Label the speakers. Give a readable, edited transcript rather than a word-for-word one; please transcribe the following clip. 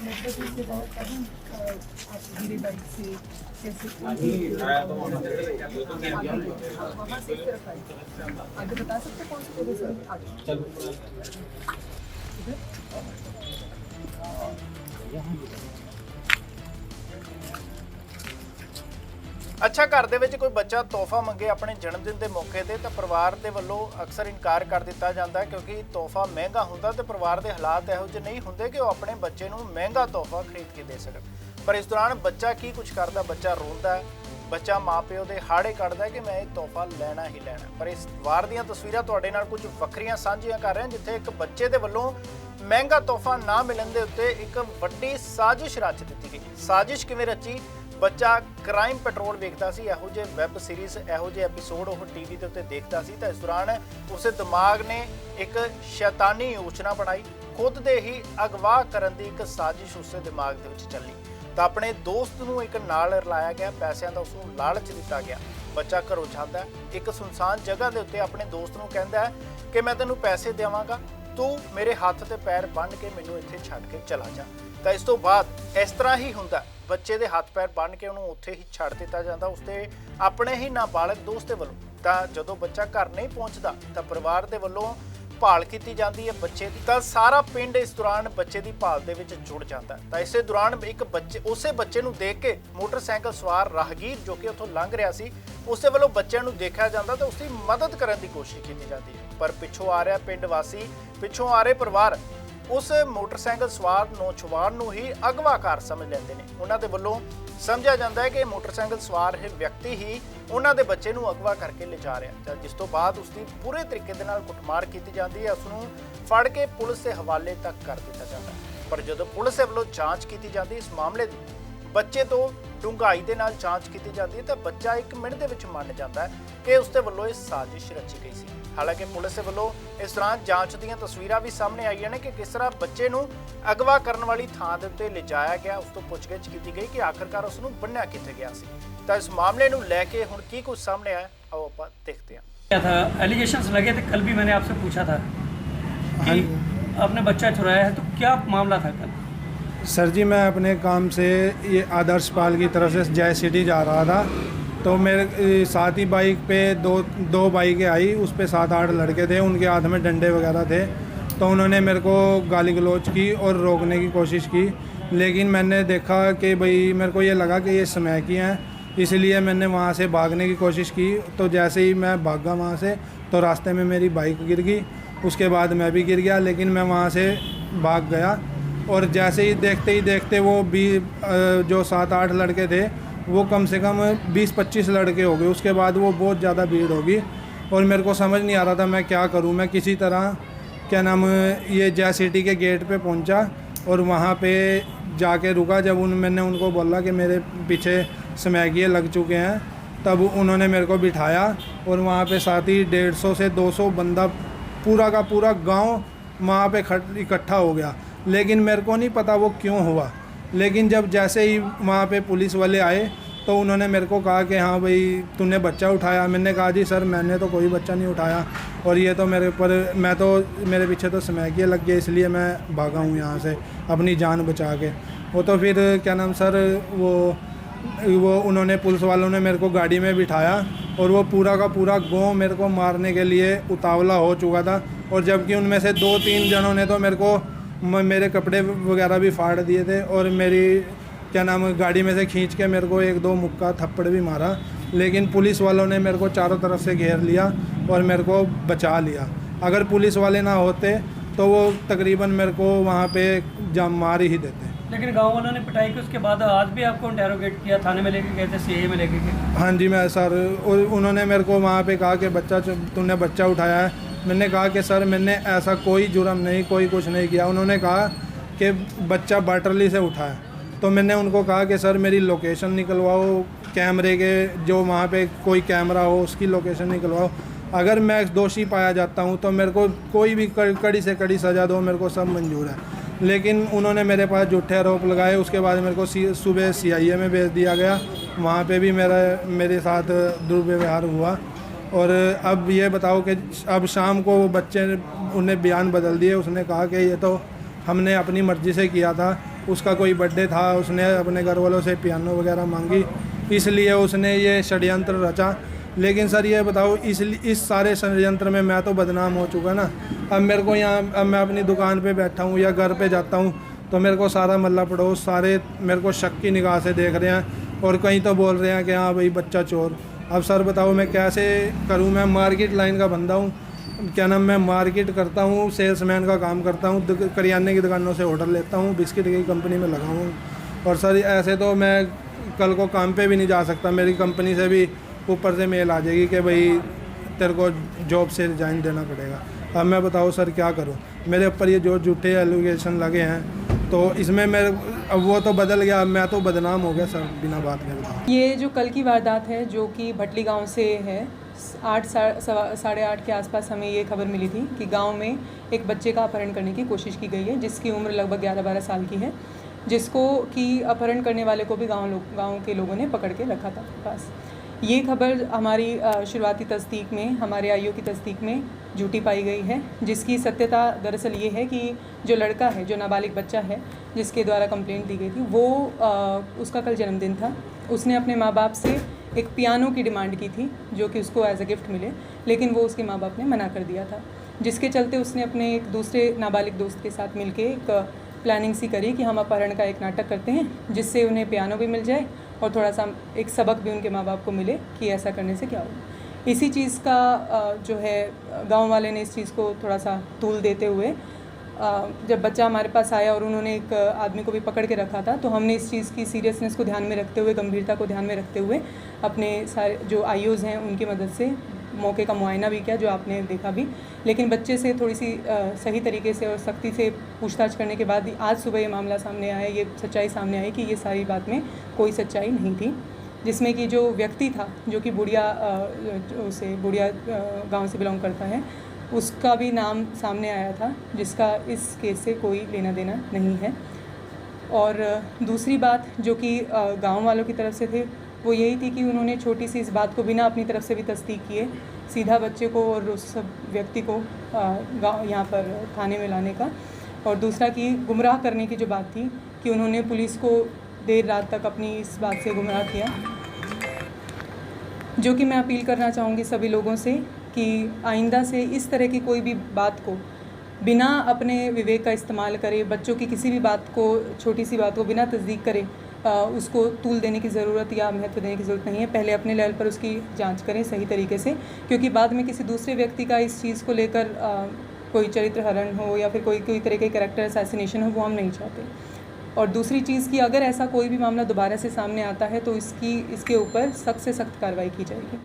Speaker 1: मतलब इसके बाद आप गिरी बाइक से कैसे वहाँ से तरफ आए आगे बता सकते कौन सी जगह से आगे
Speaker 2: ਅੱਛਾ, ਘਰ ਦੇ ਵਿੱਚ ਕੋਈ ਬੱਚਾ ਤੋਹਫਾ ਮੰਗੇ ਆਪਣੇ ਜਨਮ ਦਿਨ ਦੇ ਮੌਕੇ ਤੇ ਤਾਂ ਪਰਿਵਾਰ ਦੇ ਵੱਲੋਂ ਅਕਸਰ ਇਨਕਾਰ ਕਰ ਦਿੱਤਾ ਜਾਂਦਾ ਹੈ ਕਿਉਂਕਿ ਤੋਹਫਾ ਮਹਿੰਗਾ ਹੁੰਦਾ ਤੇ ਪਰਿਵਾਰ ਦੇ ਹਾਲਾਤ ਇਹੋ ਜਿਹੇ ਨਹੀਂ ਹੁੰਦੇ ਕਿ ਉਹ ਆਪਣੇ ਬੱਚੇ ਨੂੰ ਮਹਿੰਗਾ ਤੋਹਫਾ ਖਰੀਦ ਕੇ ਦੇ ਸਕਣ। ਪਰ ਇਸ ਦੌਰਾਨ ਬੱਚਾ ਕੀ ਕੁਝ ਕਰਦਾ, ਬੱਚਾ ਰੋਂਦਾ ਹੈ, ਬੱਚਾ ਮਾਪਿਓ ਦੇ ਹਾੜੇ ਕੱਢਦਾ ਕਿ ਮੈਂ ਇਹ ਤੋਹਫਾ ਲੈਣਾ ਹੀ ਲੈਣਾ। ਪਰ ਇਸ ਵਾਰ ਦੀਆਂ ਤਸਵੀਰਾਂ ਤੁਹਾਡੇ ਨਾਲ ਕੁਝ ਵੱਖਰੀਆਂ ਸਾਂਝੀਆਂ ਕਰ ਰਹੇ ਹਾਂ ਜਿੱਥੇ ਇੱਕ ਬੱਚੇ ਦੇ ਵੱਲੋਂ ਮਹਿੰਗਾ ਤੋਹਫਾ ਨਾ ਮਿਲਣ ਦੇ ਉੱਤੇ ਇੱਕ ਵੱਡੀ ਸਾਜ਼ਿਸ਼ ਰਚ ਦਿੱਤੀ ਗਈ। ਸਾਜ਼ਿਸ਼ ਕਿਵੇਂ ਰਚੀ? ਬੱਚਾ ਕ੍ਰਾਈਮ ਪੈਟਰੋਲ ਵੇਖਦਾ ਸੀ, ਇਹੋ ਜਿਹੇ ਵੈਬ ਸੀਰੀਜ਼, ਇਹੋ ਜਿਹੇ ਐਪੀਸੋਡ ਉਹ ਟੀਵੀ ਦੇ ਉੱਤੇ ਦੇਖਦਾ ਸੀ ਤਾਂ ਇਸ ਦੌਰਾਨ ਉਸਦੇ ਦਿਮਾਗ ਨੇ ਇੱਕ ਸ਼ੈਤਾਨੀ ਯੋਜਨਾ ਬਣਾਈ, ਖੁਦ ਦੇ ਹੀ ਅਗਵਾ ਕਰਨ ਦੀ ਇੱਕ ਸਾਜ਼ਿਸ਼ ਉਸਦੇ ਦਿਮਾਗ ਦੇ ਵਿੱਚ ਚੱਲੀ ਤਾਂ ਆਪਣੇ ਦੋਸਤ ਨੂੰ ਇੱਕ ਨਾਲ ਰਲਾਇਆ ਗਿਆ, ਪੈਸਿਆਂ ਦਾ ਉਸਨੂੰ ਲਾਲਚ ਦਿੱਤਾ ਗਿਆ। ਬੱਚਾ ਘਰੋਂ ਜਾਂਦਾ ਹੈ, ਇੱਕ ਸੁਨਸਾਨ ਜਗ੍ਹਾ ਦੇ ਉੱਤੇ ਆਪਣੇ ਦੋਸਤ ਨੂੰ ਕਹਿੰਦਾ ਹੈ ਕਿ ਮੈਂ ਤੈਨੂੰ ਪੈਸੇ ਦੇਵਾਂਗਾ, ਤੂੰ ਮੇਰੇ ਹੱਥ ਤੇ ਪੈਰ ਬੰਨ੍ਹ ਕੇ ਮੈਨੂੰ ਇੱਥੇ ਛੱਡ ਕੇ ਚਲਾ ਜਾ। ਤਾਂ ਇਸ ਤੋਂ ਬਾਅਦ ਇਸ ਤਰ੍ਹਾਂ ਹੀ ਹੁੰਦਾ, ਬੱਚੇ ਦੇ ਹੱਥ ਪੈਰ ਬੰਨ੍ਹ ਕੇ ਉਹਨੂੰ ਉੱਥੇ ਹੀ ਛੱਡ ਦਿੱਤਾ ਜਾਂਦਾ ਉਸਦੇ ਆਪਣੇ ਹੀ ਨਾਬਾਲਗ ਦੋਸਤ ਦੇ ਵੱਲੋਂ। ਤਾਂ ਜਦੋਂ ਬੱਚਾ ਘਰ ਨਹੀਂ ਪਹੁੰਚਦਾ ਤਾਂ ਪਰਿਵਾਰ ਦੇ ਵੱਲੋਂ ਭਾਲ ਕੀਤੀ ਜਾਂਦੀ ਹੈ ਬੱਚੇ ਦੀ, ਤਾਂ ਸਾਰਾ ਪਿੰਡ ਇਸ ਦੌਰਾਨ ਬੱਚੇ ਦੀ ਭਾਲ ਦੇ ਵਿੱਚ ਜੁੜ ਜਾਂਦਾ। ਤਾਂ ਇਸੇ ਦੌਰਾਨ ਇੱਕ ਉਸੇ ਬੱਚੇ ਨੂੰ ਦੇਖ ਕੇ ਮੋਟਰਸਾਈਕਲ ਸਵਾਰ ਰਾਹਗੀਰ ਜੋ ਕਿ ਉੱਥੋਂ ਲੰਘ ਰਿਹਾ ਸੀ ਉਸਦੇ ਵੱਲੋਂ ਬੱਚਿਆਂ ਨੂੰ ਦੇਖਿਆ ਜਾਂਦਾ ਤਾਂ ਉਸਦੀ ਮਦਦ ਕਰਨ ਦੀ ਕੋਸ਼ਿਸ਼ ਕੀਤੀ ਜਾਂਦੀ ਹੈ। ਪਰ ਪਿੱਛੋਂ ਆ ਰਿਹਾ ਪਿੰਡ ਵਾਸੀ, ਪਿੱਛੋਂ ਆ ਰਹੇ ਪਰਿਵਾਰ ਉਸ ਮੋਟਰਸਾਈਕਲ ਸਵਾਰ ਨੌਜਵਾਨ ਨੂੰ ਹੀ ਅਗਵਾਕਾਰ ਸਮਝ ਲੈਂਦੇ ਨੇ। ਉਹਨਾਂ ਦੇ ਵੱਲੋਂ ਸਮਝਿਆ ਜਾਂਦਾ ਹੈ ਕਿ ਮੋਟਰਸਾਈਕਲ ਸਵਾਰ ਇਹ ਵਿਅਕਤੀ ਹੀ ਉਹਨਾਂ ਦੇ ਬੱਚੇ ਨੂੰ ਅਗਵਾ ਕਰਕੇ ਲਿਜਾ ਰਿਹਾ ਤਾਂ ਜਿਸ ਤੋਂ ਬਾਅਦ ਉਸਦੀ ਪੂਰੇ ਤਰੀਕੇ ਦੇ ਨਾਲ ਕੁੱਟਮਾਰ ਕੀਤੀ ਜਾਂਦੀ ਹੈ, ਉਸਨੂੰ ਫੜ ਕੇ ਪੁਲਿਸ ਦੇ ਹਵਾਲੇ ਤੱਕ ਕਰ ਦਿੱਤਾ ਜਾਂਦਾ। ਪਰ ਜਦੋਂ ਪੁਲਿਸ ਦੇ ਵੱਲੋਂ ਜਾਂਚ ਕੀਤੀ ਜਾਂਦੀ ਇਸ ਮਾਮਲੇ ਦੀ, ਬੱਚੇ ਤੋਂ ਡੂੰਘਾਈ ਦੇ ਨਾਲ ਜਾਂਚ ਕੀਤੀ ਜਾਂਦੀ ਹੈ ਤਾਂ ਬੱਚਾ 1 ਮਿੰਟ ਦੇ ਵਿੱਚ ਮੰਨ ਜਾਂਦਾ ਹੈ ਕਿ ਉਸਦੇ ਵੱਲੋਂ ਇਹ ਸਾਜ਼ਿਸ਼ ਰਚੀ ਗਈ ਸੀ। ਹਾਲਾਂਕਿ ਪੁਲਿਸ ਦੇ ਵੱਲੋਂ ਇਸ ਦੌਰਾਨ ਜਾਂਚ ਦੀਆਂ ਤਸਵੀਰਾਂ ਵੀ ਸਾਹਮਣੇ ਆਈਆਂ ਨੇ ਕਿ ਕਿਸ ਤਰ੍ਹਾਂ ਬੱਚੇ ਨੂੰ ਅਗਵਾ ਕਰਨ ਵਾਲੀ ਥਾਂ ਦੇ ਉੱਤੇ ਲਿਜਾਇਆ ਗਿਆ, ਉਸ ਤੋਂ ਪੁੱਛਗਿੱਛ ਕੀਤੀ ਗਈ ਕਿ ਆਖਰਕਾਰ ਉਸ ਨੂੰ ਬੰਨ੍ਹਿਆ ਕਿੱਥੇ ਗਿਆ ਸੀ। ਤਾਂ ਇਸ ਮਾਮਲੇ ਨੂੰ ਲੈ ਕੇ ਹੁਣ ਕੀ ਕੁਝ ਸਾਹਮਣੇ ਆਇਆ आओ ਆਪਾਂ देखते हैं।
Speaker 3: क्या था एलिगेशंस लगे थे, कल भी मैंने आपसे पूछा था कि आपने बच्चा चुराया है, तो क्या मामला था कल?
Speaker 4: सर जी, मैं अपने काम से ये आदर्श पाल की तरफ से जय सिटी जा रहा था तो मेरे साथ ही बाइक पे दो बाइकें आई, उस पे 7-8 लड़के थे, उनके हाथ में डंडे वगैरह थे तो उन्होंने मेरे को गाली गलौज की और रोकने की कोशिश की। लेकिन मैंने देखा कि भाई मेरे को ये लगा कि ये समय की हैं, इसलिए मैंने वहाँ से भागने की कोशिश की। तो जैसे ही मैं भागा वहाँ से तो रास्ते में मेरी बाइक गिर गई, उसके बाद मैं भी गिर गया, लेकिन मैं वहाँ से भाग गया। और जैसे ही देखते वो जो 7-8 लड़के थे वो कम से कम 20-25 लड़के हो गए। उसके बाद वो बहुत ज़्यादा भीड़ होगी और मेरे को समझ नहीं आ रहा था मैं क्या करूँ। मैं किसी तरह ये जय सिटी के गेट पे पहुँचा और वहाँ पे जाके रुका। जब मैंने उनको बोला कि मेरे पीछे स्मैगिए लग चुके हैं, तब उन्होंने मेरे को बिठाया और वहाँ पे साथ ही 150 से 200 बंदा पूरा का पूरा गांव वहाँ पे इकट्ठा हो गया। लेकिन मेरे को नहीं पता वो क्यों हुआ। लेकिन जब जैसे ही वहाँ पे पुलिस वाले आए तो उन्होंने मेरे को कहा कि हाँ भाई तूने बच्चा उठाया। मैंने कहा जी सर मैंने तो कोई बच्चा नहीं उठाया और ये तो मेरे पीछे तो स्मैगिए लग गया, इसलिए मैं भागा हूँ यहाँ से अपनी जान बचा के। वो तो फिर क्या नाम सर वो उन्होंने पुलिस वालों ने मेरे को गाड़ी में बिठाया और वो पूरा का पूरा गाँव मेरे को मारने के लिए उतावला हो चुका था। और जबकि उनमें से 2-3 जनों ने तो मेरे कपड़े वगैरह भी फाड़ दिए थे और मेरी गाड़ी में से खींच के मेरे को 1-2 मुक्का थप्पड़ भी मारा। लेकिन पुलिस वालों ने मेरे को चारों तरफ से घेर लिया और मेरे को बचा लिया। अगर पुलिस वाले ना होते तो वो तकरीबन मेरे को वहाँ पे जाम मार ही देते।
Speaker 3: लेकिन गांव वालों ने पिटाई की, उसके बाद आज भी आपको इंटेरोगेट किया, थाने में लेके गए थे, सीए में लेके गए?
Speaker 4: हाँ जी मैं सर, उन्होंने मेरे को वहाँ पे कहा कि तूने बच्चा उठाया है। मैंने कहा कि सर मैंने ऐसा कोई जुर्म नहीं, कोई कुछ नहीं किया। उन्होंने कहा कि बच्चा बाटरली से उठाया। तो मैंने उनको कहा कि सर मेरी लोकेशन निकलवाओ, कैमरे के जो वहाँ पे कोई कैमरा हो उसकी लोकेशन निकलवाओ। अगर मैं दोषी पाया जाता हूँ तो मेरे को कोई भी कड़ी से कड़ी सज़ा दो, मेरे को सब मंजूर है। लेकिन उन्होंने मेरे पास झूठे आरोप लगाए। उसके बाद मेरे को सुबह CIA में भेज दिया गया, वहाँ पे भी मेरे साथ दुर्व्यवहार हुआ। और अब ये बताओ कि अब शाम को वो बच्चे उन्हें बयान बदल दिए। उसने कहा कि ये तो हमने अपनी मर्ज़ी से किया था, उसका कोई बर्थडे था, उसने अपने घर वालों से पियानो वगैरह मांगी, इसलिए उसने ये षड्यंत्र रचा। लेकिन सर ये बताओ, इस सारे षड्यंत्र में मैं तो बदनाम हो चुका ना। अब मेरे को यहाँ, अब मैं अपनी दुकान पे बैठा हूँ या घर पे जाता हूँ तो मेरे को सारा मल्ला पड़ोस सारे मेरे को शक की निगाह से देख रहे हैं, और कहीं तो बोल रहे हैं कि हाँ भाई बच्चा चोर। अब सर बताओ मैं कैसे करूँ? मैं मार्केट लाइन का बंदा हूँ, क्या नाम, मैं मार्केट करता हूँ, सेल्समैन का काम करता हूँ, करियाने की दुकानों से ऑर्डर लेता हूँ, बिस्किट की कंपनी में लगा हूँ। और सर ऐसे तो मैं कल को काम पे भी नहीं जा सकता, मेरी कंपनी से भी ऊपर से मेल आ जाएगी कि भाई तेरे को जॉब से रिजाइन देना पड़ेगा। अब मैं बताओ सर क्या करूँ? मेरे ऊपर ये जो झूठे एलिगेशन लगे हैं तो इसमें मेरे, अब वो तो बदल गया, मैं तो बदनाम हो गया सर बिना बात के। बताओ,
Speaker 1: ये जो कल की वारदात है जो कि भटली गांव से है, 8-8:30 के आसपास हमें ये खबर मिली थी कि गांव में एक बच्चे का अपहरण करने की कोशिश की गई है जिसकी उम्र लगभग 11-12 साल की है, जिसको कि अपहरण करने वाले को भी गांव के लोगों ने पकड़ के रखा था अपने पास। ये खबर हमारी शुरुआती तस्दीक में, हमारे आईओ की तस्दीक में झूठी पाई गई है, जिसकी सत्यता दरअसल ये है कि जो लड़का है, जो नाबालिग बच्चा है जिसके द्वारा कंप्लेंट दी गई थी, वो उसका कल जन्मदिन था। उसने अपने माँ बाप से एक पियानो की डिमांड की थी जो कि उसको एज अ गिफ्ट मिले, लेकिन वो उसके माँ बाप ने मना कर दिया था, जिसके चलते उसने अपने एक दूसरे नाबालिग दोस्त के साथ मिलके एक प्लानिंग सी करी कि हम अपहरण का एक नाटक करते हैं जिससे उन्हें पियानो भी मिल जाए और थोड़ा सा एक सबक भी उनके माँ बाप को मिले कि ऐसा करने से क्या होगा। इसी चीज़ का जो है गांव वाले ने इस चीज़ को थोड़ा सा तूल देते हुए, जब बच्चा हमारे पास आया और उन्होंने एक आदमी को भी पकड़ के रखा था, तो हमने इस चीज़ की सीरियसनेस को ध्यान में रखते हुए, गंभीरता को ध्यान में रखते हुए अपने सारे जो आईओज़ हैं उनकी मदद से मौके का मुआयना भी किया, जो आपने देखा भी। लेकिन बच्चे से थोड़ी सी सही तरीके से और सख्ती से पूछताछ करने के बाद आज सुबह ये मामला सामने आया, ये सच्चाई सामने आई कि ये सारी बात में कोई सच्चाई नहीं थी, जिसमें कि जो व्यक्ति था जो कि बुढ़िया गांव से बिलोंग करता है, उसका भी नाम सामने आया था, जिसका इस केस से कोई लेना देना नहीं है। और दूसरी बात जो कि गांव वालों की तरफ से थे वो यही थी कि उन्होंने छोटी सी इस बात को बिना अपनी तरफ से भी तस्दीक किए सीधा बच्चे को और उस व्यक्ति को यहाँ पर थाने में लाने का, और दूसरा कि गुमराह करने की जो बात थी कि उन्होंने पुलिस को देर रात तक अपनी इस बात से गुमराह किया, जो कि मैं अपील करना चाहूँगी सभी लोगों से कि आइंदा से इस तरह की कोई भी बात को बिना अपने विवेक का इस्तेमाल करे, बच्चों की किसी भी बात को, छोटी सी बात को बिना तस्दीक करे उसको तूल देने की ज़रूरत या महत्व देने की ज़रूरत नहीं है। पहले अपने लेवल पर उसकी जांच करें सही तरीके से, क्योंकि बाद में किसी दूसरे व्यक्ति का इस चीज़ को लेकर कोई चरित्र हरण हो या फिर कोई तरह के कैरेक्टर असैसिनेशन हो, वो हम नहीं चाहते। और दूसरी चीज़ कि अगर ऐसा कोई भी मामला दोबारा से सामने आता है तो इसके ऊपर सख्त से सख्त कार्रवाई की जाएगी।